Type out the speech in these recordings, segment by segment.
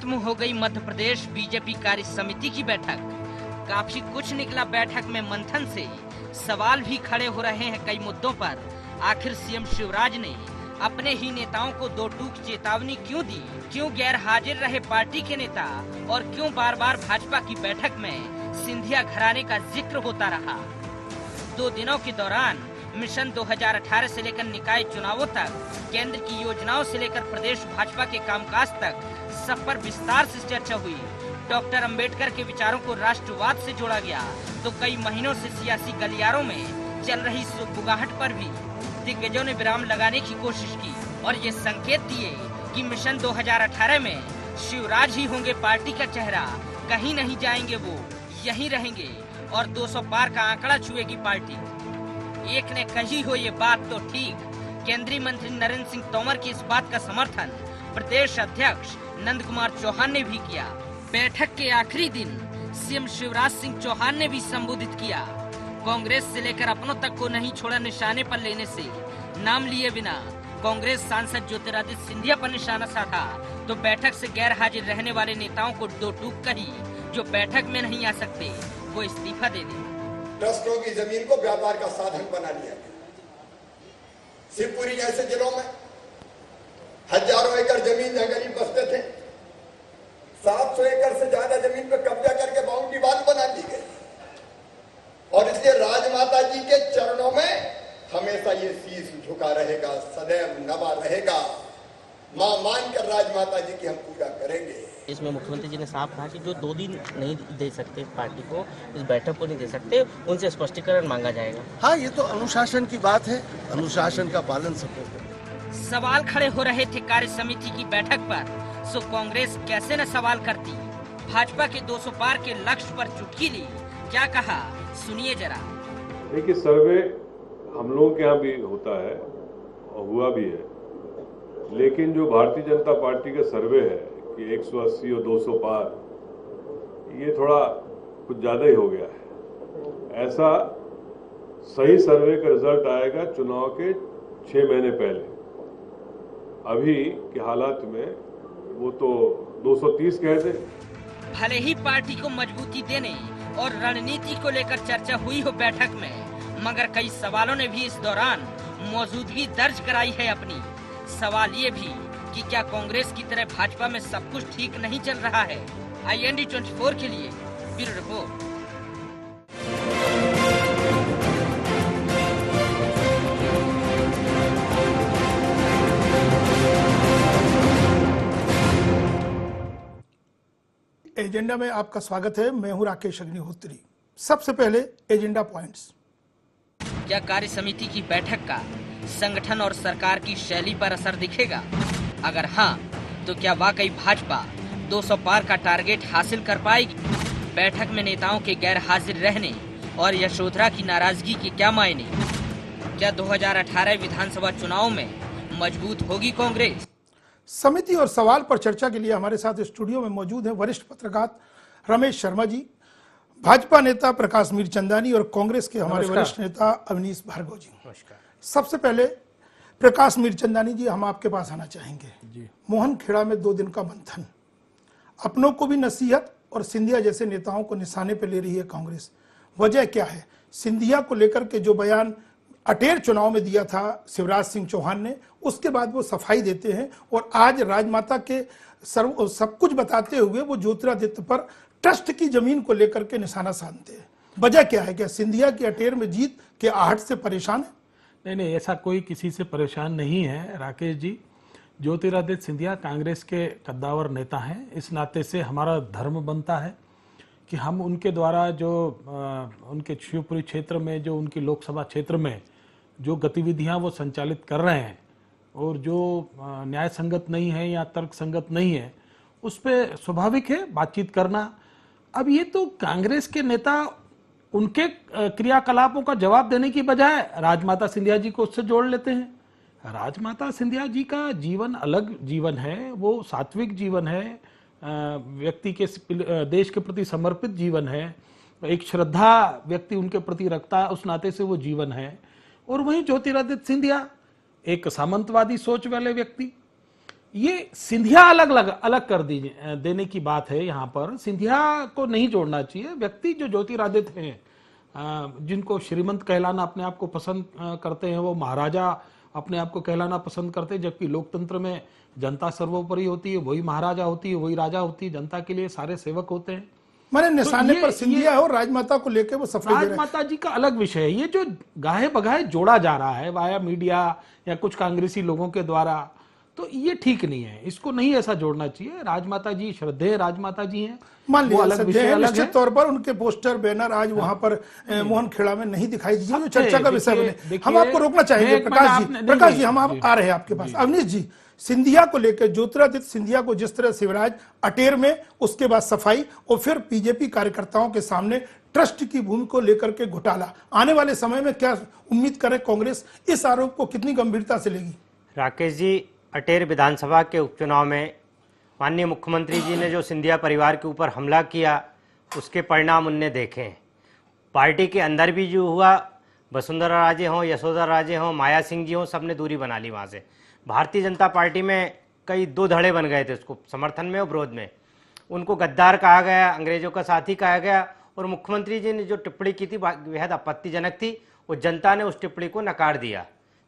खत्म हो गई मध्य प्रदेश बीजेपी कार्य समिति की बैठक। काफी कुछ निकला बैठक में मंथन से। सवाल भी खड़े हो रहे हैं कई मुद्दों पर। आखिर सीएम शिवराज ने अपने ही नेताओं को दो टूक चेतावनी क्यों दी? क्यों गैर हाजिर रहे पार्टी के नेता और क्यों बार बार भाजपा की बैठक में सिंधिया घराने का जिक्र होता रहा? 2 दिनों के दौरान मिशन 2018 से लेकर निकाय चुनावों तक, केंद्र की योजनाओं से लेकर प्रदेश भाजपा के कामकाज तक सब पर विस्तार से चर्चा हुई। डॉक्टर अंबेडकर के विचारों को राष्ट्रवाद से जोड़ा गया तो कई महीनों से सियासी गलियारों में चल रही सुगबुगाहट पर भी दिग्गजों ने विराम लगाने की कोशिश की और ये संकेत दिए कि मिशन 2018 में शिवराज ही होंगे पार्टी का चेहरा। कहीं नहीं जाएंगे, वो यहीं रहेंगे और 200 पार का आंकड़ा छुएगी पार्टी। एक ने कही हो ये बात तो ठीक, केंद्रीय मंत्री नरेंद्र सिंह तोमर की इस बात का समर्थन प्रदेश अध्यक्ष नंद कुमार चौहान ने भी किया। बैठक के आखिरी दिन सीएम शिवराज सिंह चौहान ने भी संबोधित किया। कांग्रेस से लेकर अपनों तक को नहीं छोड़ा निशाने पर लेने से। नाम लिए बिना कांग्रेस सांसद ज्योतिरादित्य सिंधिया पर निशाना साधा तो बैठक से गैर हाजिर रहने वाले नेताओं को दो टूक कही, जो बैठक में नहीं आ सकते वो इस्तीफा दे दे। ट्रस्टों की जमीन को व्यापार का साधन बना लिया गया। शिवपुरी जैसे जिलों में हजारों एकड़ जमीन जहां गरीब बसते थे, 700 एकड़ से ज्यादा जमीन पर कब्जा करके बाउंड्री वाल बना दी गई और इसलिए राजमाता जी के चरणों में हमेशा ये शीश झुका रहेगा, सदैव नवा रहेगा। मां मानकर राजमाता जी की हम पूजा करेंगे। इसमें मुख्यमंत्री जी ने साफ कहा कि जो 2 दिन नहीं दे सकते पार्टी को, इस बैठक को नहीं दे सकते, उनसे स्पष्टीकरण मांगा जाएगा। हाँ, ये तो अनुशासन की बात है, अनुशासन का पालन सबको करना। सवाल खड़े हो रहे थे कार्य समिति की बैठक पर, सो कांग्रेस कैसे न सवाल करती। भाजपा के 200 पार के लक्ष्य पर चुटकी ली, क्या कहा सुनिए जरा। देखिए, सर्वे हम लोगों के यहाँ भी होता है और हुआ भी है, लेकिन जो भारतीय जनता पार्टी का सर्वे है कि 180 और 200 पार, ये थोड़ा कुछ ज़्यादा ही हो गया है। ऐसा सही सर्वे का रिजल्ट आएगा चुनाव के 6 महीने पहले। अभी के हालात में वो तो 230 कहते। भले ही पार्टी को मजबूती देने और रणनीति को लेकर चर्चा हुई हो बैठक में, मगर कई सवालों ने भी इस दौरान मौजूदगी दर्ज कराई है अपनी। सवाल ये भी कि क्या कांग्रेस की तरह भाजपा में सब कुछ ठीक नहीं चल रहा है? IND 24 के लिए ब्यूरो रिपोर्ट। एजेंडा में आपका स्वागत है। मैं हूं राकेश अग्निहोत्री। सबसे पहले एजेंडा पॉइंट्स। क्या कार्य समिति की बैठक का संगठन और सरकार की शैली पर असर दिखेगा? अगर हाँ, तो क्या वाकई भाजपा 200 पार का टारगेट हासिल कर पाएगी? बैठक में नेताओं के गैर हाजिर रहने और यशोधरा की नाराजगी के क्या मायने? क्या 2018 विधानसभा चुनाव में मजबूत होगी कांग्रेस? समिति और सवाल पर चर्चा के लिए हमारे साथ स्टूडियो में मौजूद हैं वरिष्ठ पत्रकार रमेश शर्मा जी, भाजपा नेता प्रकाश मीरचंदानी और कांग्रेस के हमारे वरिष्ठ नेता अवनीश भार्गव जी। सबसे पहले प्रकाश मीरचंदानी जी, हम आपके पास आना चाहेंगे जी। मोहन खेड़ा में 2 दिन का मंथन, अपनों को भी नसीहत और सिंधिया जैसे नेताओं को निशाने पर ले रही है कांग्रेस। वजह क्या है? सिंधिया को लेकर के जो बयान अटेर चुनाव में दिया था शिवराज सिंह चौहान ने, उसके बाद वो सफाई देते हैं और आज राजमाता के सब कुछ बताते हुए वो ज्योतिरादित्य पर ट्रस्ट की जमीन को लेकर के निशाना साधते हैं। वजह क्या है? क्या सिंधिया की अटेर में जीत के आहट से परेशान है? नहीं, ऐसा कोई किसी से परेशान नहीं है राकेश जी। ज्योतिरादित्य सिंधिया कांग्रेस के कद्दावर नेता हैं। इस नाते से हमारा धर्म बनता है कि हम उनके द्वारा जो उनके शिवपुरी क्षेत्र में, जो उनकी लोकसभा क्षेत्र में जो गतिविधियां वो संचालित कर रहे हैं और जो न्याय संगत नहीं है या तर्क संगत नहीं है, उस पर स्वाभाविक है बातचीत करना। अब ये तो कांग्रेस के नेता उनके क्रियाकलापों का जवाब देने की बजाय राजमाता सिंधिया जी को उससे जोड़ लेते हैं। राजमाता सिंधिया जी का जीवन अलग जीवन है, वो सात्विक जीवन है, व्यक्ति के देश के प्रति समर्पित जीवन है, एक श्रद्धा व्यक्ति उनके प्रति रखता है, उस नाते से वो जीवन है। और वहीं ज्योतिरादित्य सिंधिया एक सामंतवादी सोच वाले व्यक्ति, ये सिंधिया अलग कर देने की बात है। यहाँ पर सिंधिया को नहीं जोड़ना चाहिए। व्यक्ति जो ज्योतिरादित्य हैं, जिनको श्रीमंत कहलाना अपने आप को पसंद करते हैं, वो महाराजा अपने आप को कहलाना पसंद करते हैं, जबकि लोकतंत्र में जनता सर्वोपरि होती है, वही महाराजा होती है, वही राजा होती है, जनता के लिए सारे सेवक होते हैं। मैंने निशाने तो पर सिंधिया है और राजमाता को लेकर वो सफाई दे रहे हैं। राजमाता जी का अलग विषय है। ये जो गाहे बगाहे जोड़ा जा रहा है वाया मीडिया या कुछ कांग्रेसी लोगों के द्वारा, तो ये ठीक नहीं है। इसको नहीं ऐसा जोड़ना चाहिए। राजमाता जी श्रद्धेय राजमाता जी हैं, मान वो अलग विषय अलग है। निश्चित तौर पर उनके पोस्टर बैनर आज वहां पर मोहन खेड़ा में नहीं दिखाई दिए, जो चर्चा का विषय बने। हम आपको रोकना चाहेंगे प्रकाश जी, हम आ रहे हैं आपके पास। अवनीश जी, सिंधिया को लेकर ज्योतिरादित्य सिंधिया को जिस तरह शिवराज अटेर में, उसके बाद सफाई और फिर बीजेपी कार्यकर्ताओं के सामने ट्रस्ट की भूमि को लेकर के घोटाला, आने वाले समय में क्या उम्मीद करें? कांग्रेस इस आरोप को कितनी गंभीरता से लेगी? राकेश जी, अटेर विधानसभा के उपचुनाव में माननीय मुख्यमंत्री जी ने जो सिंधिया परिवार के ऊपर हमला किया, उसके परिणाम उनने देखे हैं। पार्टी के अंदर भी जो हुआ, वसुंधरा राजे हों, यशोधरा राजे हों, माया सिंह जी हों, सबने दूरी बना ली वहाँ से। भारतीय जनता पार्टी में कई दो धड़े बन गए थे उसको समर्थन में और विरोध में। उनको गद्दार कहा गया, अंग्रेजों का साथी कहा गया, और मुख्यमंत्री जी ने जो टिप्पणी की थी बेहद आपत्तिजनक थी, वो जनता ने उस टिप्पणी को नकार दिया।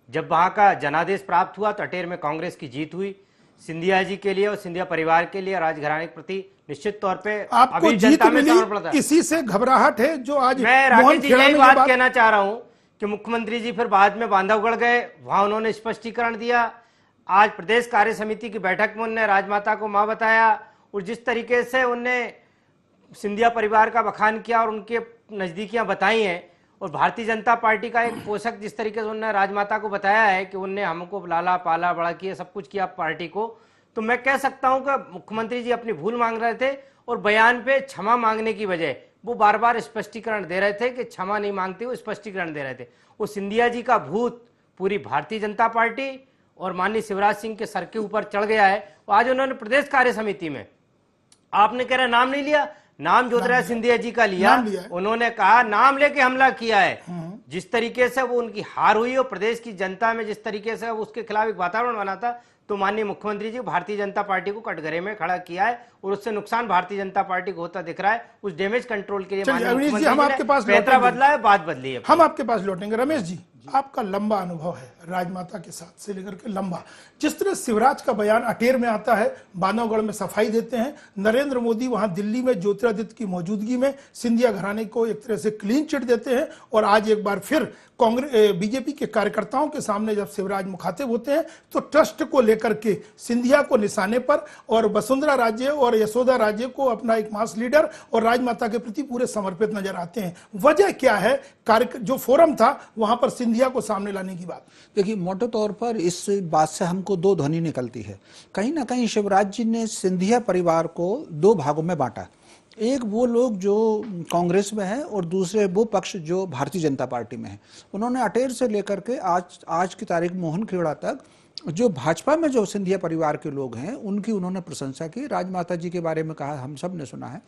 जब वहाँ का जनादेश प्राप्त हुआ तो अटेर में कांग्रेस की जीत हुई। सिंधिया जी के लिए और सिंधिया परिवार के लिए, राजघराने के प्रति निश्चित तौर पे आपको अभी जीत जनता में मिली, समर्पण था। इसी से घबराहट है जो आज मैं राकेश जी यही बात कहना चाह रहा हूं कि मुख्यमंत्री जी फिर बाद में बांधवगढ़ गए, वहां उन्होंने स्पष्टीकरण दिया। आज प्रदेश कार्य समिति की बैठक में उन्होंने राजमाता को मां बताया, और जिस तरीके से उनने सिंधिया परिवार का बखान किया और उनके नजदीकियां बताई हैं, और भारतीय जनता पार्टी का एक पोषक जिस तरीके से उन्होंने राजमाता को बताया है कि उनने हमको लाला पाला बड़ा किया, सब कुछ किया पार्टी को, तो मैं कह सकता हूं कि मुख्यमंत्री जी अपनी भूल मांग रहे थे, और बयान पे क्षमा मांगने की बजाय वो बार बार स्पष्टीकरण दे रहे थे कि क्षमा नहीं मांगते, वो स्पष्टीकरण दे रहे थे। वो सिंधिया जी का भूत पूरी भारतीय जनता पार्टी और माननीय शिवराज सिंह के सर के ऊपर चढ़ गया है। आज उन्होंने प्रदेश कार्य समिति में, आपने कह रहे नाम नहीं लिया, नाम ज्योतिरादित्य सिंधिया जी का लिया, उन्होंने कहा नाम लेके हमला किया है। जिस तरीके से वो उनकी हार हुई और प्रदेश की जनता में जिस तरीके से उसके खिलाफ एक वातावरण बना था, तो माननीय मुख्यमंत्री जी भारतीय जनता पार्टी को कटघरे में खड़ा किया है, और उससे नुकसान भारतीय जनता पार्टी को होता दिख रहा है। उस डैमेज कंट्रोल के लिए हम आपके पास बदला है, बात बदली है। हम आपके पास लौटेंगे। रमेश जी, आपका लंबा अनुभव है राजमाता के साथ से लेकर के लंबा, जिस तरह शिवराज का बयान अटेर में आता है, बांधवगढ़ में सफाई देते हैं, नरेंद्र मोदी वहां दिल्ली में ज्योतिरादित्य की मौजूदगी में सिंधिया घराने को एक तरह से क्लीन चिट देते हैं, और आज एक बार फिर कांग्रेस बीजेपी के कार्यकर्ताओं के सामने जब शिवराज मुखातिब होते हैं तो ट्रस्ट को लेकर के सिंधिया को निशाने पर, और वसुंधरा राजे और यशोदा राजे को अपना एक मास लीडर और राजमाता के प्रति पूरे समर्पित नजर आते हैं। वजह क्या है? जो फोरम था वहां पर सिंधिया को सामने लाने की बात। देखिए, मोटे तौर पर इस बात से हमको दो ध्वनि निकलती है। कहीं ना कहीं शिवराज जी ने सिंधिया परिवार को दो भागों में बांटा। एक वो लोग जो कांग्रेस में है और दूसरे वो पक्ष जो भारतीय जनता पार्टी में है। उन्होंने अटेर से लेकर के आज की तारीख मोहन खेड़ा तक जो भाजपा में जो सिंधिया परिवार के लोग हैं उनकी उन्होंने प्रशंसा की। राजमाता जी के बारे में कहा, हम सब ने सुना है।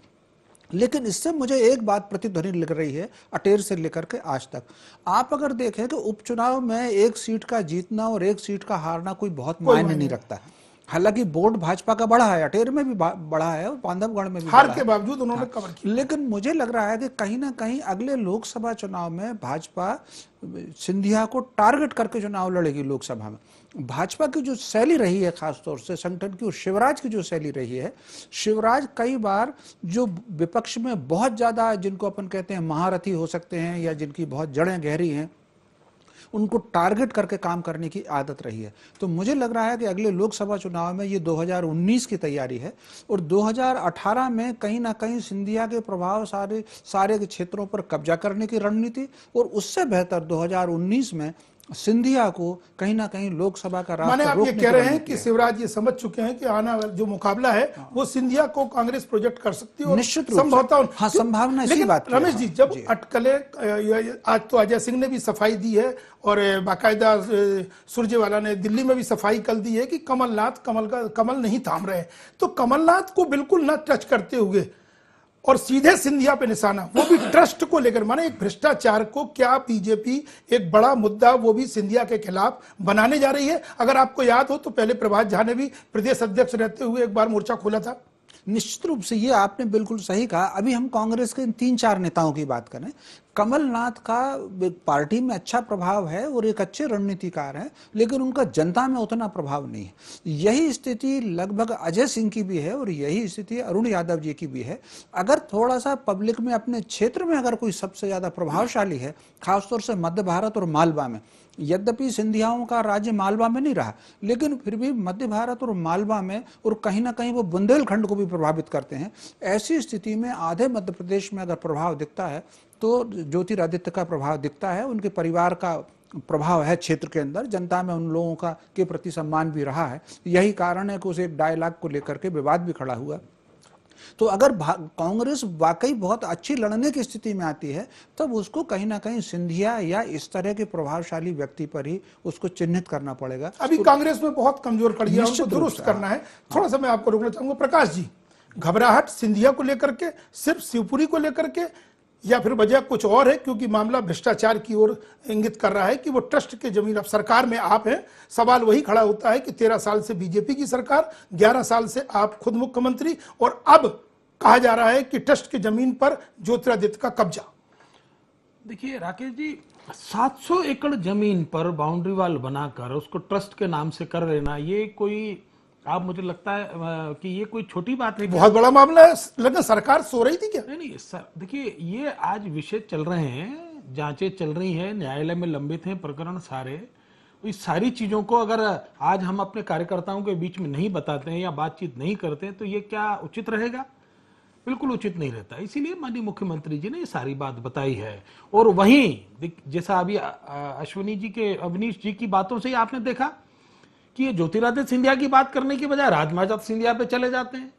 लेकिन इससे मुझे एक बात प्रतिध्वनि लग रही है अटेर से लेकर के आज तक। आप अगर देखें कि उपचुनाव में एक सीट का जीतना और एक सीट का हारना कोई बहुत मायने नहीं रखता है। हालांकि वोट भाजपा का बढ़ा है, अटेर में भी बढ़ा है और बांधवगढ़ में भी हार के बावजूद उन्होंने कवर किया। लेकिन मुझे लग रहा है कि कहीं ना कहीं अगले लोकसभा चुनाव में भाजपा सिंधिया को टारगेट करके चुनाव लड़ेगी। लोकसभा में भाजपा की जो शैली रही है, खासतौर से संगठन की, और शिवराज की जो शैली रही है, शिवराज कई बार जो विपक्ष में बहुत ज्यादा जिनको अपन कहते हैं महारथी हो सकते हैं या जिनकी बहुत जड़ें गहरी हैं, उनको टारगेट करके काम करने की आदत रही है। तो मुझे लग रहा है कि अगले लोकसभा चुनाव में ये 2019 की तैयारी है, और 2018 में कहीं ना कहीं सिंधिया के प्रभाव सारे के क्षेत्रों पर कब्जा करने की रणनीति, और उससे बेहतर 2019 में सिंधिया को कहीं ना कहीं लोकसभा का रास्ता माने आप ये कह रहे हैं कि शिवराज ये समझ चुके हैं कि आना जो मुकाबला है वो सिंधिया को कांग्रेस प्रोजेक्ट कर सकती है, और निश्चित रूप से हाँ, संभावना इसी बात की। रमेश जी, जब अटकले, आज तो अजय सिंह ने भी सफाई दी है और बाकायदा सुरजेवाला ने दिल्ली में भी सफाई कल दी है कि कमलनाथ कमल नहीं थाम रहे, तो कमलनाथ को बिल्कुल न टच करते हुए और सीधे सिंधिया पे निशाना, वो भी ट्रस्ट को लेकर, माने एक भ्रष्टाचार को क्या बीजेपी एक बड़ा मुद्दा वो भी सिंधिया के खिलाफ बनाने जा रही है। अगर आपको याद हो तो पहले प्रभात झा ने भी प्रदेश अध्यक्ष रहते हुए एक बार मोर्चा खोला था। निश्चित रूप से ये आपने बिल्कुल सही कहा। अभी हम कांग्रेस के 3-4 नेताओं की बात करें, कमलनाथ का पार्टी में अच्छा प्रभाव है और एक अच्छे रणनीतिकार हैं, लेकिन उनका जनता में उतना प्रभाव नहीं है। यही स्थिति लगभग अजय सिंह की भी है और यही स्थिति अरुण यादव जी की भी है। अगर थोड़ा सा पब्लिक में अपने क्षेत्र में अगर कोई सबसे ज्यादा प्रभावशाली है, खासतौर से मध्य भारत और मालवा में, यद्यपि सिंधियाओं का राज्य मालवा में नहीं रहा, लेकिन फिर भी मध्य भारत और मालवा में और कहीं ना कहीं वो बुंदेलखंड को भी प्रभावित करते हैं। ऐसी स्थिति में आधे मध्य प्रदेश में अगर प्रभाव दिखता है तो ज्योतिरादित्य का प्रभाव दिखता है, उनके परिवार का प्रभाव है क्षेत्र के अंदर, जनता में उन लोगों का के प्रति सम्मान भी रहा है। यही कारण है कि उस एक डायलॉग को लेकर के विवाद भी खड़ा हुआ। तो अगर कांग्रेस वाकई बहुत अच्छी लड़ने की स्थिति में आती है तब उसको कहीं ना कहीं सिंधिया या इस तरह के प्रभावशाली व्यक्ति पर ही उसको चिन्हित करना पड़ेगा। अभी कांग्रेस में बहुत कमजोर कड़ी है, उनको दुरुस्त करना है। थोड़ा सा मैं आपको रोकना चाहूंगा प्रकाश जी, घबराहट सिंधिया को लेकर के, सिर्फ शिवपुरी को लेकर के, या फिर वजह कुछ और है? क्योंकि मामला भ्रष्टाचार की ओर इंगित कर रहा है कि वो ट्रस्ट के जमीन, अब सरकार में आप हैं, सवाल वही खड़ा होता है कि 13 साल से बीजेपी की सरकार, 11 साल से आप खुद मुख्यमंत्री, और अब कहा जा रहा है कि ट्रस्ट की जमीन पर ज्योतिरादित्य का कब्जा। देखिए राकेश जी, 700 एकड़ जमीन पर बाउंड्री वाल बनाकर उसको ट्रस्ट के नाम से कर लेना, ये कोई, आप मुझे लगता है कि ये कोई छोटी बात है? बहुत बड़ा मामला है। लगा सरकार सो रही थी क्या? नहीं सर, देखिए ये आज विषय चल रहे हैं, जांचें चल रही हैं, न्यायालय में लंबित हैं प्रकरण सारे। इस सारी चीजों को अगर आज हम अपने कार्यकर्ताओं के बीच में नहीं बताते हैं या बातचीत नहीं करते हैं तो ये क्या उचित रहेगा? बिल्कुल उचित नहीं रहता। इसीलिए माननीय मुख्यमंत्री जी ने ये सारी बात बताई है। और वहीं जैसा अभी अश्विनी जी के, अवनीश जी की बातों से ही आपने देखा कि ये ज्योतिरादित्य सिंधिया की बात करने की बजाय राजमाता सिंधिया पे चले जाते हैं।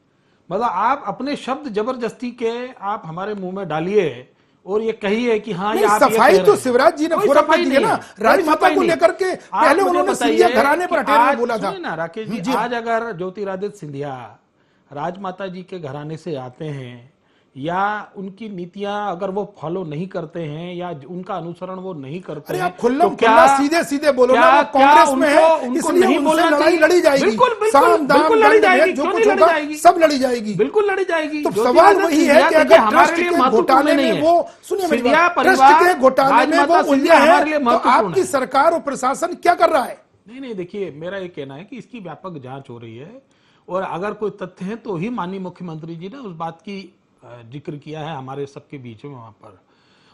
मतलब आप अपने शब्द जबरदस्ती के आप हमारे मुंह में डालिए और ये कहिए कि हाँ ये आप सफाई तो शिवराज जी ने फोरम में दी है ना, राजमाता को लेकर के। पहले उन्होंने सिंधिया घराने पर अटेर बोला था ना राकेश जी। आज अगर ज्योतिरादित्य सिंधिया राजमाता जी के घराने से आते हैं या उनकी नीतियां अगर वो फॉलो नहीं करते हैं या उनका अनुसरण वो नहीं करते हैं, तो क्या सीधे सीधे बोलो ना, वो कांग्रेस में है इसलिए उनसे लड़ाई लड़ी जाएगी। बिल्कुल लड़ी जाएगी, जो कुछ होगा सब लड़ी जाएगी, बिल्कुल लड़ी जाएगी। तो सवाल वही है कि अगर ट्रस्ट के घोटाले में वो, सुनिए मेरी बात, ट्रस्ट के घोटाले में वो उलझे हैं तो आपकी सरकार और प्रशासन क्या कर रहा है? नहीं देखिए, मेरा ये कहना है कि इसकी व्यापक जांच हो रही है और अगर कोई तथ्य है तो ही माननीय मुख्यमंत्री जी ने उस बात की जिक्र किया है हमारे सबके बीच में वहां पर।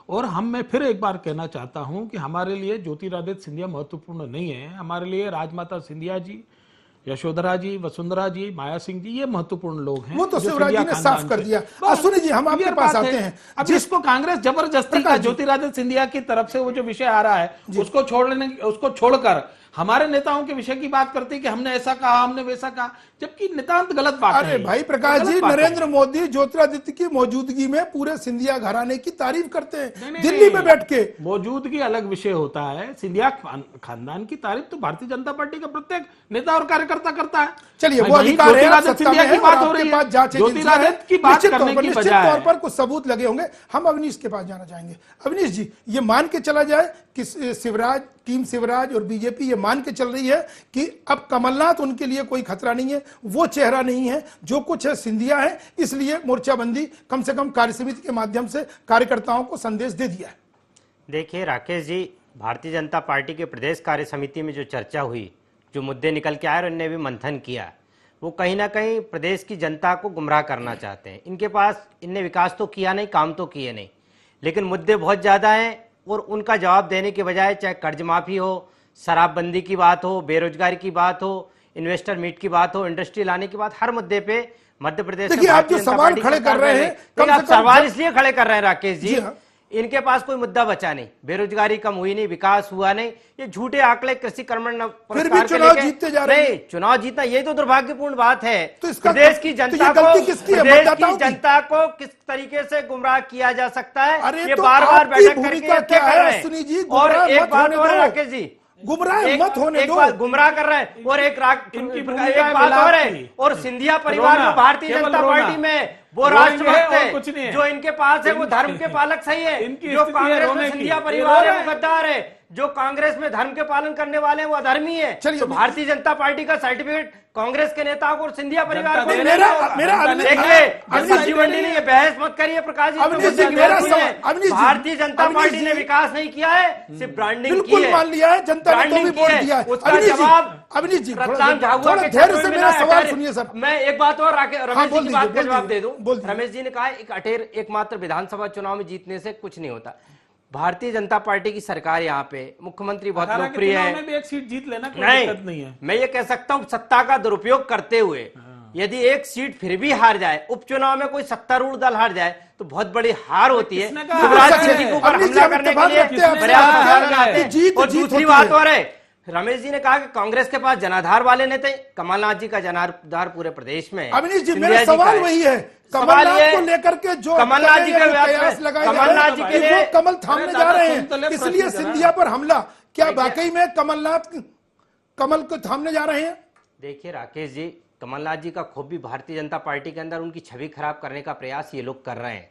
और मैं फिर एक बार कहना चाहता हूं कि हमारे लिए ज्योतिरादित्य सिंधिया महत्वपूर्ण नहीं है, हमारे लिए राजमाता सिंधिया जी, यशोधरा जी, वसुंधरा जी, माया सिंह जी, ये महत्वपूर्ण लोग हैं। वो तो शिवराज जी ने साफ कर दिया। सुनिए जी, हम आपके पास आते हैं। अब जिसको कांग्रेस जबरदस्ती का ज्योतिरादित्य सिंधिया की तरफ से वो जो विषय आ रहा है उसको छोड़कर हमारे नेताओं के विषय की बात करते हैं कि हमने ऐसा कहा, हमने वैसा कहा, जबकि नितांत गलत बात है। अरे भाई प्रकाश जी, नरेंद्र मोदी ज्योतिरादित्य की मौजूदगी में पूरे सिंधिया घराने की तारीफ करते हैं दिल्ली में बैठ के। मौजूदगी अलग विषय होता है, सिंधिया खानदान की तारीफ तो भारतीय जनता पार्टी का प्रत्येक नेता और कार्यकर्ता करता है। चलिए, वो अधिकार है, सिंधिया की बात हो रही है, ज्योतिरादित्य की बात करने की बजाय निश्चित तौर पर कुछ सबूत लगे होंगे। हम अवनीश के पास जाना चाहेंगे। अवनीश जी, ये मान के चला जाए कि शिवराज, टीम शिवराज और बीजेपी ये मान के चल रही है कि अब कमलनाथ उनके लिए कोई खतरा नहीं है, वो चेहरा नहीं है, जो कुछ है सिंधिया है, इसलिए मोर्चाबंदी कम से कम कार्यसमिति के माध्यम से कार्यकर्ताओं को संदेश दे दिया है। देखिए राकेश जी, भारतीय जनता पार्टी के प्रदेश कार्य समिति में जो चर्चा हुई, जो मुद्दे निकल के आए और इनने भी मंथन किया, वो कहीं ना कहीं प्रदेश की जनता को गुमराह करना चाहते हैं। इनके पास, इनने विकास तो किया नहीं, काम तो किए नहीं, लेकिन मुद्दे बहुत ज़्यादा हैं और उनका जवाब देने के बजाय चाहे कर्ज माफी हो, शराबबंदी की बात हो, बेरोजगारी की बात हो, इन्वेस्टर मीट की बात हो, इंडस्ट्री लाने की बात, हर मुद्दे पे मध्य प्रदेश में आप जो सवाल खड़े कर रहे हैं, आप सवाल इसलिए खड़े कर रहे हैं राकेश जी, इनके पास कोई मुद्दा बचा नहीं, बेरोजगारी कम हुई नहीं, विकास हुआ नहीं, ये झूठे आंकड़े कृषि कर्मण पुरस्कार के चुनाव जीतते जा रहे हैं। चुनाव जीतना ये तो दुर्भाग्यपूर्ण बात है। तो प्रदेश की जनता को किस तरीके से गुमराह किया जा सकता है, ये बार बार बैठक करके क्या कर रहे हैं। और एक बात और राकेश जी, गुमराह मत होने एक दो। बात गुमराह कर रहे हैं और एक बात और है, और सिंधिया परिवार में भारतीय जनता पार्टी में वो राष्ट्रभक्त है, जो इनके पास है वो धर्म के पालक सही है, जो कांग्रेस में सिंधिया परिवार है वो गद्दार है, जो कांग्रेस में धर्म के पालन करने वाले हैं वो अधर्मी है। तो भारतीय जनता पार्टी का सर्टिफिकेट कांग्रेस के नेताओं को और सिंधिया परिवार को सब्जी मंडी नहीं है। बहस मत करिए प्रकाश जी, भारतीय जनता पार्टी ने विकास नहीं किया है, सिर्फ ब्रांडिंग की है। मान लिया है जनता ने, तो भी वोट दिया है। उसका जवाब अवनीश जी रतलाम झाबुआ के धैर्य से मेरा सवाल सुनिए सर। मैं एक बात और रमेश जी की बात का जवाब दे दूं। बोल रमेश जी ने कहा एकमात्र विधानसभा चुनाव में जीतने से कुछ नहीं होता। भारतीय जनता पार्टी की सरकार यहाँ पे मुख्यमंत्री बहुत लोकप्रिय है, भी एक सीट जीत लेना कोई दिक्कत नहीं है। मैं ये कह सकता हूँ सत्ता का दुरुपयोग करते हुए यदि एक सीट फिर भी हार जाए, उपचुनाव में कोई सत्तारूढ़ दल हार जाए तो बहुत बड़ी हार होती है। शिवराज सिंह के ऊपर हमला करने के लिए पर्याप्त। और दूसरी बात और है, रमेश जी ने कहा कि कांग्रेस के पास जनाधार वाले नेता, कमलनाथ जी का जनाधार पूरे प्रदेश में है। अवनीश जी मेरा सवाल वही है, कमलनाथ को लेकर के जो कमलनाथ जी के प्रयास लगाए कमलनाथ जी के लिए कमल थामने जा रहे हैं, इसलिए सिंधिया पर हमला, क्या वाकई में कमलनाथ कमल को थामने जा रहे हैं? देखिए राकेश जी, कमलनाथ जी का खूब भी भारतीय जनता पार्टी के अंदर उनकी छवि खराब करने का प्रयास ये लोग कर रहे हैं।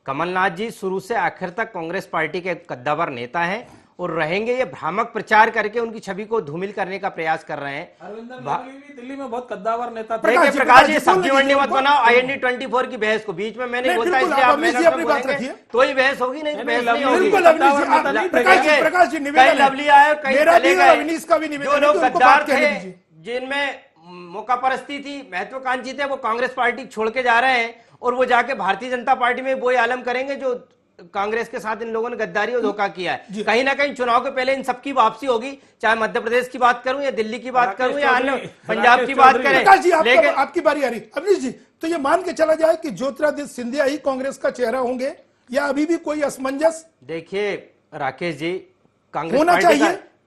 कमलनाथ जी शुरू से आखिर तक कांग्रेस पार्टी के कद्दावर नेता हैं और रहेंगे। ये भ्रामक प्रचार करके उनकी छवि को धूमिल करने का प्रयास कर रहे हैं। दिल्ली में बहुत कद्दावर नेता थे। देखिए प्रकाश जी, सब्जी मंडी मत बनाओ IND 24 की बहस को बीच में मैंने बोलता, इसलिए आप तो ही बहस होगी, नहीं बहस नहीं होगी। कई लवली आए, कई चले गए। जो लोग गद्दार थे, जिनमें मौका परस्ती थी, महत्वाकांक्षी थे, वो कांग्रेस पार्टी छोड़ के जा रहे हैं और वो जाके भारतीय जनता पार्टी में वो आलम करेंगे जो कांग्रेस के साथ इन लोगों ने गद्दारी और धोखा किया है। कहीं ना कहीं चुनाव के पहले इन सबकी वापसी होगी, चाहे मध्य प्रदेश की बात करूं या दिल्ली की बात करूं या अन्य पंजाब की बात करें। लेकिन आपकी बारी आ रही अवनीश जी, तो ये मान के चला जाए कि ज्योतिरादित्य सिंधिया ही कांग्रेस का चेहरा होंगे या अभी भी कोई असमंजस? देखिए राकेश जी,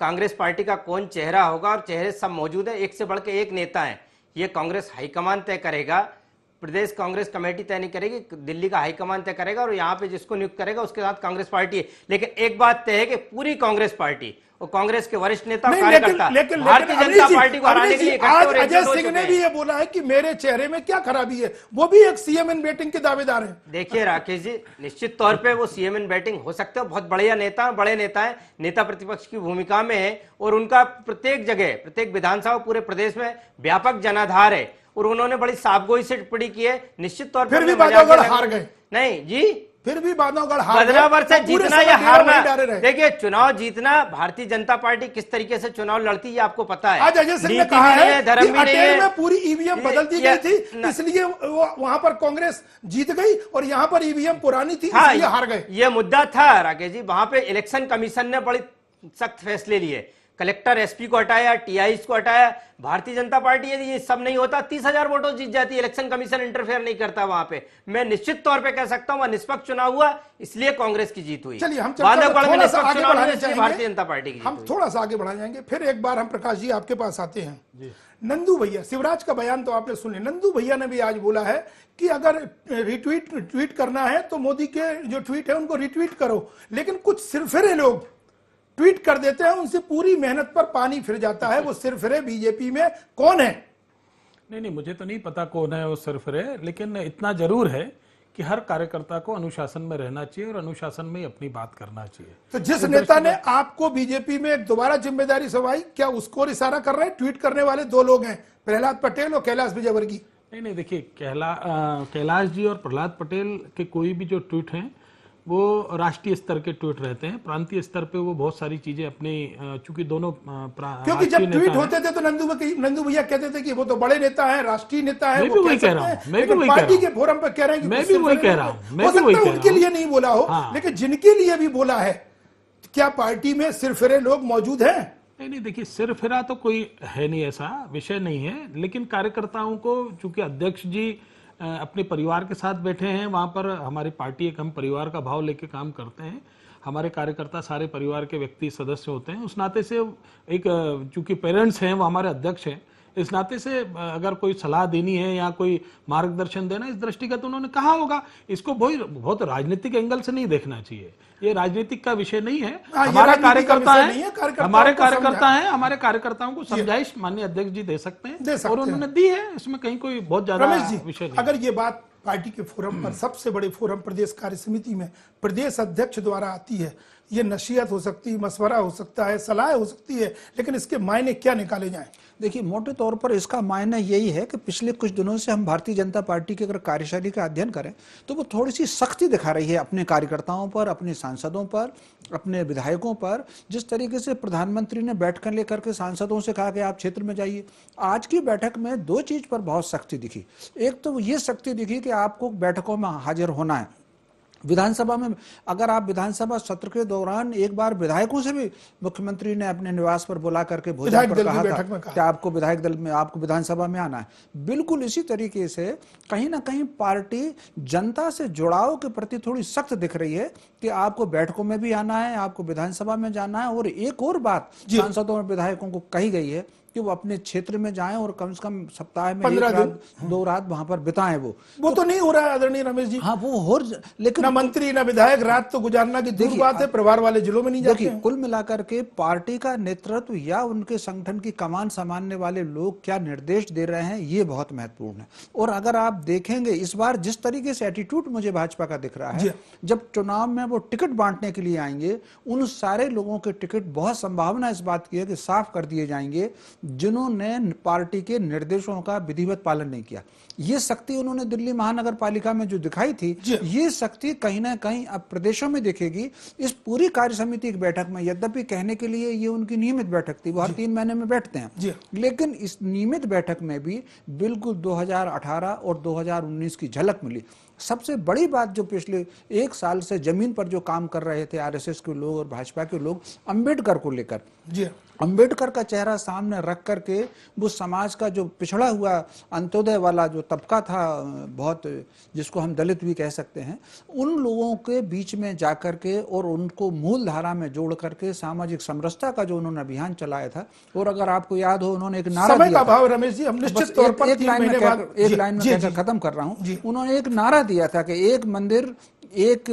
कांग्रेस पार्टी का कौन चेहरा होगा, और चेहरे सब मौजूद है, एक से बढ़ के एक नेता है। ये कांग्रेस हाईकमान तय करेगा, प्रदेश कांग्रेस कमेटी तय नहीं करेगी, दिल्ली का हाईकमान तय करेगा और यहाँ पे जिसको नियुक्त करेगा उसके साथ कांग्रेस पार्टी है। लेकिन एक बात तय है कि पूरी कांग्रेस पार्टी और कांग्रेस के वरिष्ठ नेता कार्यकर्ता भारतीय जनता पार्टी को हराने के लिए आज अजय सिंह ने भी ये बोला है कि मेरे चेहरे में क्या खराबी है, वो भी एक सीएम इन बैटिंग के दावेदार हैं। देखिए राकेश जी, निश्चित तौर पे वो सीएम इन बैटिंग हो सकते हैं, बहुत बढ़िया नेता, बड़े नेता है, नेता प्रतिपक्ष की भूमिका में है और उनका प्रत्येक जगह, प्रत्येक विधानसभा पूरे प्रदेश में व्यापक जनाधार है और उन्होंने बड़ी साफगोई से टिप्पणी की है। निश्चित तौर पर बांधवगढ़ हार गए, नहीं जी, फिर भी बांधवगढ़ हार गए, बदलावर से जीतना या हारना। देखिए चुनाव जीतना, भारतीय जनता पार्टी किस तरीके से चुनाव लड़ती है आपको पता है। आज अजय सिंह ने कहा है धर्म भी नहीं है, में पूरी ईवीएम बदल दी गई थी, इसलिए वहां पर कांग्रेस जीत गई और यहाँ पर ईवीएम पुरानी थी, इसलिए हार गए। ये मुद्दा था राकेश जी, वहां पे इलेक्शन कमीशन ने बड़ी सख्त फैसले लिए, कलेक्टर एसपी को हटाया, टीआईस को हटाया। भारतीय जनता पार्टी यदि ये सब नहीं होता 30,000 वोटों जीत जाती, इलेक्शन कमीशन इंटरफेयर नहीं करता वहां पे। मैं निश्चित तौर पे कह सकता हूं निष्पक्ष चुनाव हुआ, इसलिए कांग्रेस की जीत हुई। चलिए हम भारतीय जनता पार्टी की, हम थोड़ा सा आगे बढ़ा जाएंगे। फिर एक बार हम प्रकाश जी आपके पास आते हैं। नंदू भैया, शिवराज का बयान तो आपने सुन लिया, नंदू भैया ने भी आज बोला है कि अगर ट्वीट करना है तो मोदी के जो ट्वीट है उनको रिट्वीट करो, लेकिन कुछ सिरफिरे लोग ट्वीट कर देते हैं, उनसे पूरी मेहनत पर पानी फिर जाता है। वो सिरफिरे बीजेपी में कौन है? नहीं, मुझे तो नहीं पता कौन है वो सिरफिरे, लेकिन इतना जरूर है कि हर कार्यकर्ता को अनुशासन में रहना चाहिए और अनुशासन में ही अपनी बात करना चाहिए। तो जिस नेता ने आपको बीजेपी में दोबारा जिम्मेदारी सौंपी, क्या उसको इशारा कर रहे हैं? ट्वीट करने वाले दो लोग हैं, प्रहलाद पटेल और कैलाश विजयवर्गीय। नहीं, देखिए कैलाश जी और प्रहलाद पटेल के कोई भी जो ट्वीट हैं वो राष्ट्रीय स्तर के ट्वीट रहते हैं, प्रांतीय स्तर पे वो बहुत सारी चीजें अपनी, चूंकि दोनों क्योंकि जब ट्वीट होते थे तो नंदू भैया कहते थे कि वो तो बड़े नेता हैं, राष्ट्रीय नेता हैं। मैं भी वही कह रहा हूँ, मैं भी वही पार्टी के फोरम पे कह रहे हैं कि मैं भी वही कह रहा हूँ, हो सकता है उनके लिए नहीं बोला हो, लेकिन जिनके लिए भी बोला है, क्या पार्टी में सिरफिरे लोग मौजूद हैं? नहीं, देखिए सिरफिरा तो कोई है नहीं, ऐसा विषय नहीं है, लेकिन कार्यकर्ताओं को, चूंकि अध्यक्ष जी अपने परिवार के साथ बैठे हैं, वहाँ पर हमारी पार्टी एक, हम परिवार का भाव लेके काम करते हैं, हमारे कार्यकर्ता सारे परिवार के व्यक्ति सदस्य होते हैं, उस नाते से एक, चूंकि पेरेंट्स हैं वो हमारे अध्यक्ष हैं, इस नाते से अगर कोई सलाह देनी है या कोई मार्गदर्शन देना, इस दृष्टिगत उन्होंने कहा होगा। इसको बहुत राजनीतिक एंगल से नहीं देखना चाहिए, ये राजनीतिक का विषय नहीं है। हमारे कार्यकर्ता हैं, हमारे कार्यकर्ताओं को समझाइश माननीय अध्यक्ष जी दे सकते हैं और उन्होंने दी है, इसमें कहीं कोई बहुत ज्यादा विषय नहीं। अगर ये बात पार्टी के फोरम पर, सबसे बड़े फोरम प्रदेश कार्य समिति में प्रदेश अध्यक्ष द्वारा आती है, ये नसीहत हो सकती है, मशवरा हो सकता है, सलाह हो सकती है, लेकिन इसके मायने क्या निकाले जाएं? देखिए, मोटे तौर पर इसका मायना यही है कि पिछले कुछ दिनों से हम भारतीय जनता पार्टी की अगर कार्यशैली का अध्ययन करें तो वो थोड़ी सी सख्ती दिखा रही है अपने कार्यकर्ताओं पर, अपने सांसदों पर, अपने विधायकों पर। जिस तरीके से प्रधानमंत्री ने बैठक लेकर के सांसदों से कहा कि आप क्षेत्र में जाइए, आज की बैठक में दो चीज पर बहुत सख्ती दिखी। एक तो ये सख्ती दिखी कि आपको बैठकों में हाजिर होना है। विधानसभा में अगर आप विधानसभा सत्र के दौरान एक बार विधायकों से भी मुख्यमंत्री ने अपने निवास पर बुला करके भोजन पर कहा था कि आपको विधायक दल में, आपको विधानसभा में आना है। बिल्कुल इसी तरीके से कहीं ना कहीं पार्टी जनता से जुड़ाव के प्रति थोड़ी सख्त दिख रही है कि आपको बैठकों में भी आना है, आपको विधानसभा में जाना है। और एक और बात सांसदों और विधायकों को कही गई है कि वो अपने क्षेत्र में जाएं और कम से कम सप्ताह में 1 रात 2 रात वहां पर बिताएं। वो तो नहीं हो रहा है आदरणीय रमेश जी। हाँ, वो हो, लेकिन ना मंत्री ना विधायक रात तो गुजारना की दूर बात है, परिवार वाले जिलों में नहीं जाते हैं। कुल मिलाकर के पार्टी का नेतृत्व या उनके संगठन की कमान संभालने वाले लोग क्या निर्देश दे रहे हैं, ये बहुत महत्वपूर्ण है। और अगर आप देखेंगे इस बार जिस तरीके से एटीट्यूड मुझे भाजपा का दिख रहा है, जब चुनाव में वो टिकट बांटने के लिए आएंगे, उन सारे लोगों के टिकट बहुत संभावना इस बात की है कि साफ कर दिए जाएंगे जिन्होंने पार्टी के निर्देशों का विधिवत पालन नहीं किया। ये शक्ति उन्होंने दिल्ली महानगर पालिका में जो दिखाई थी, ये शक्ति कहीं ना कहीं अब प्रदेशों में दिखेगी। इस पूरी कार्य समिति की बैठक में, यद्यपि कहने के लिए ये उनकी नियमित बैठक थी, वो हर 3 महीने में बैठते हैं, लेकिन इस नियमित बैठक में भी बिल्कुल 2018 और 2019 की झलक मिली। सबसे बड़ी बात जो पिछले 1 साल से जमीन पर जो काम कर रहे थे आरएसएस के लोग और भाजपा के लोग, अंबेडकर को लेकर, अंबेडकर का चेहरा सामने रख करके वो समाज का जो पिछड़ा हुआ अंत्योदय वाला जो तबका था, बहुत जिसको हम दलित भी कह सकते हैं, उन लोगों के बीच में जाकर के और उनको मूल धारा में जोड़ करके सामाजिक समरसता का जो उन्होंने अभियान चलाया था। और अगर आपको याद हो, उन्होंने एक नारा दिया था, रमेश जी, हम निश्चित तौर पर एक लाइन में कहकर खत्म कर रहा हूं। उन्होंने एक नारा दिया था कि एक मंदिर, एक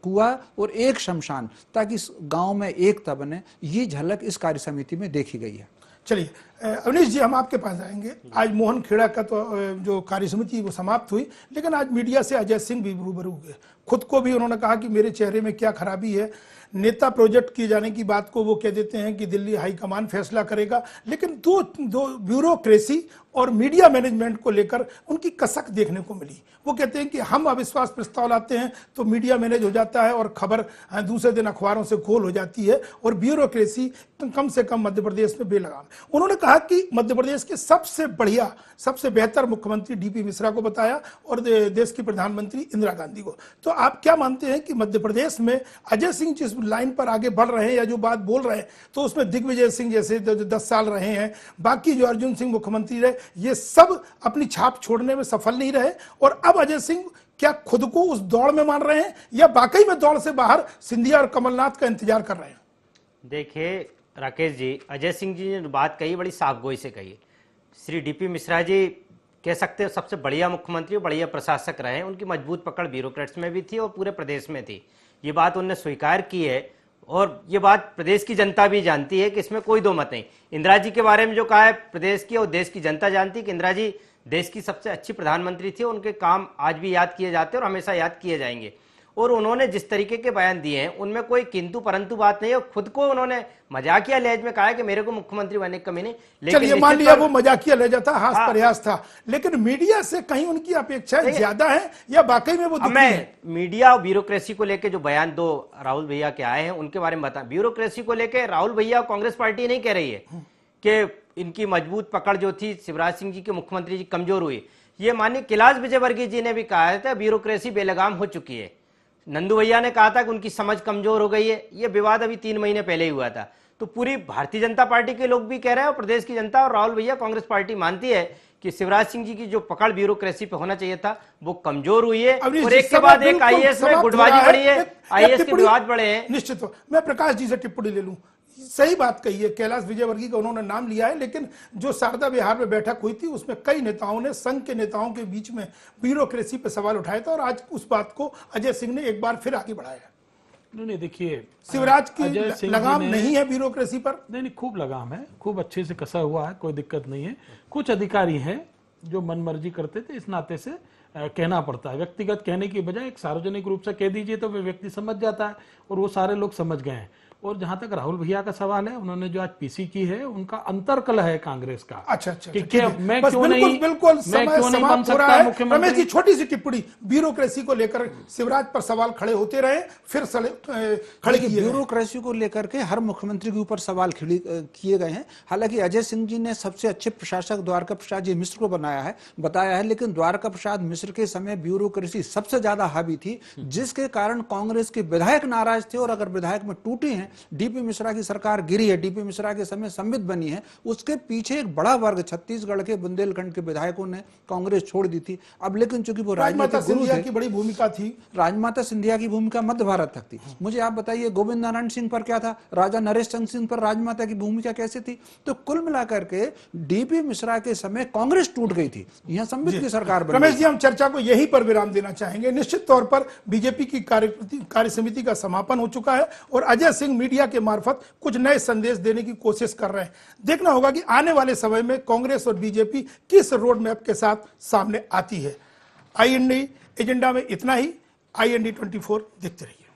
कुआं और एक शमशान, ताकि गांव में एकता बने। ये झलक इस कार्य समिति में देखी गई है। चलिए अवनीश जी, हम आपके पास आएंगे। आज मोहन खेड़ा का तो जो कार्य समिति वो समाप्त हुई, लेकिन आज मीडिया से अजय सिंह भी रूबरू हुए। खुद को भी उन्होंने कहा कि मेरे चेहरे में क्या खराबी है। नेता प्रोजेक्ट किए जाने की बात को वो कह देते हैं कि दिल्ली हाईकमान फैसला करेगा, लेकिन दो ब्यूरोक्रेसी और मीडिया मैनेजमेंट को लेकर उनकी कसक देखने को मिली। वो कहते हैं कि हम अविश्वास प्रस्ताव लाते हैं तो मीडिया मैनेज हो जाता है और खबर दूसरे दिन अखबारों से गोल हो जाती है, और ब्यूरोक्रेसी कम से कम मध्य प्रदेश में बेलगाम। उन्होंने कहा कि मध्य प्रदेश के सबसे बढ़िया, सबसे बेहतर मुख्यमंत्री डीपी मिश्रा को बताया और देश की प्रधानमंत्री इंदिरा गांधी को। तो आप क्या मानते हैं कि मध्य प्रदेश में अजय सिंह जिस लाइन पर आगे बढ़ रहे हैं या जो बात बोल रहे हैं, तो उसमें दिग्विजय सिंह जैसे 10 साल रहे हैं, बाकी जो अर्जुन सिंह मुख्यमंत्री रहे, ये सब अपनी छाप छोड़ने में सफल नहीं रहे, और अब अजय सिंह क्या खुद को उस दौड़ में मान रहे हैं या वाकई में दौड़ से बाहर सिंधिया और कमलनाथ का इंतजार कर रहे हैं? देखिए राकेश जी, अजय सिंह जी ने बात कही, बड़ी साफगोई से कही। श्री डीपी मिश्रा जी कह सकते हैं सबसे बढ़िया मुख्यमंत्री और बढ़िया प्रशासक रहे। उनकी मजबूत पकड़ ब्यूरोक्रेट्स में भी थी और पूरे प्रदेश में थी। ये बात उन्होंने स्वीकार की है और ये बात प्रदेश की जनता भी जानती है कि इसमें कोई दो मत नहीं। इंदिरा जी के बारे में जो कहा है, प्रदेश की और देश की जनता जानती है कि इंदिरा जी देश की सबसे अच्छी प्रधानमंत्री थी। उनके काम आज भी याद किए जाते हैं और हमेशा याद किए जाएंगे। और उन्होंने जिस तरीके के बयान दिए हैं उनमें कोई किंतु परंतु बात नहीं है। खुद को उन्होंने मजाकिया लहजे में कहा है कि मेरे को मुख्यमंत्री बनने की कमी नहीं। लेकिन मान लिया वो मजाकिया लहजा था, हास प्रयास था, लेकिन मीडिया से कहीं उनकी अपेक्षाएं ज्यादा है या वाकई में वो? मैं मीडिया और ब्यूरोक्रेसी को लेकर जो बयान दो राहुल भैया के आए हैं उनके बारे में बता। ब्यूरोक्रेसी को लेकर राहुल भैया कांग्रेस पार्टी नहीं कह रही है कि इनकी मजबूत पकड़ जो थी शिवराज सिंह जी के मुख्यमंत्री जी कमजोर हुई। ये माननीय कैलाश विजयवर्गीय जी ने भी कहा था ब्यूरोक्रेसी बेलगाम हो चुकी है। नंदू भैया ने कहा था कि उनकी समझ कमजोर हो गई है। ये विवाद अभी 3 महीने पहले ही हुआ था। तो पूरी भारतीय जनता पार्टी के लोग भी कह रहे हैं और प्रदेश की जनता और राहुल भैया कांग्रेस पार्टी मानती है कि शिवराज सिंह जी की जो पकड़ ब्यूरोक्रेसी पे होना चाहिए था वो कमजोर हुई है। और एक के बाद एक आईएएस में गुटबाजी बढ़ी है, आईएएस के विवाद बढ़े हैं। निश्चित, मैं प्रकाश जी से टिप्पणी ले लूं। सही बात कही है, कैलाश विजयवर्गीय का उन्होंने नाम लिया है, लेकिन जो शारदा विहार में बैठक हुई थी उसमें कई नेताओं ने संघ के नेताओं के बीच में ब्यूरोक्रेसी पर सवाल उठाया था और आज उस बात को अजय सिंह ने एक बार फिर आगे बढ़ाया। नहीं देखिए, शिवराज की लगाम नहीं है ब्यूरोक्रेसी पर? नहीं, खूब लगाम है, खूब अच्छे से कसा हुआ है, कोई दिक्कत नहीं है। कुछ अधिकारी हैं जो मनमर्जी करते थे, इस नाते से कहना पड़ता है। व्यक्तिगत कहने की बजाय एक सार्वजनिक रूप से कह दीजिए तो वे व्यक्ति समझ जाता है, और वो सारे लोग समझ गए हैं। और जहां तक राहुल भैया का सवाल है, उन्होंने जो आज पीसी की है, उनका अंतरकल है कांग्रेस का। अच्छा, कि मैं बस क्यों बिल्कुल, नहीं बिल्कुल मैं क्यों नहीं बन सकता मुख्यमंत्री। रमेश जी, छोटी सी टिप्पणी, ब्यूरोक्रेसी को लेकर शिवराज पर सवाल खड़े होते रहे, फिर खड़े किए। ब्यूरोक्रेसी को लेकर के हर मुख्यमंत्री के ऊपर सवाल किए गए हैं। हालांकि अजय सिंह जी ने सबसे अच्छे प्रशासक द्वारका प्रसाद जी मिश्र को बताया है, लेकिन द्वारका प्रसाद मिश्र के समय ब्यूरोक्रेसी सबसे ज्यादा हावी थी, जिसके कारण कांग्रेस के विधायक नाराज थे। और अगर विधायक में टूटे हैं, डीपी मिश्रा की सरकार गिरी है, डीपी मिश्रा के समय संबित बनी है, उसके पीछे एक बड़ा वर्ग छत्तीसगढ़ के बुंदेलखंड के विधायकों ने कांग्रेस छोड़ दी थी। अब लेकिन चूंकि वो राजमाता सिंधिया की बड़ी भूमिका थी, राजमाता सिंधिया की भूमिका मध्य भारत तक थी। मुझे आप बताइए, गोविंद नारायण सिंह पर क्या था, राजा नरेश चंद्र सिंह पर राजमाता की भूमिका कैसे थी? तो कुल मिलाकर के डीपी मिश्रा के समय कांग्रेस टूट गई थी, यहां संबित की सरकार बनी। रमेश जी, हम चर्चा को यहीं पर विराम देना चाहेंगे। निश्चित तौर पर बीजेपी की कार्य समिति का समापन हो चुका है और अजय सिंह मीडिया के मार्फत कुछ नए संदेश देने की कोशिश कर रहे हैं। देखना होगा कि आने वाले समय में कांग्रेस और बीजेपी किस रोड मैप के साथ सामने आती है। IND एजेंडा में इतना ही। IND 24 देखते रहिए।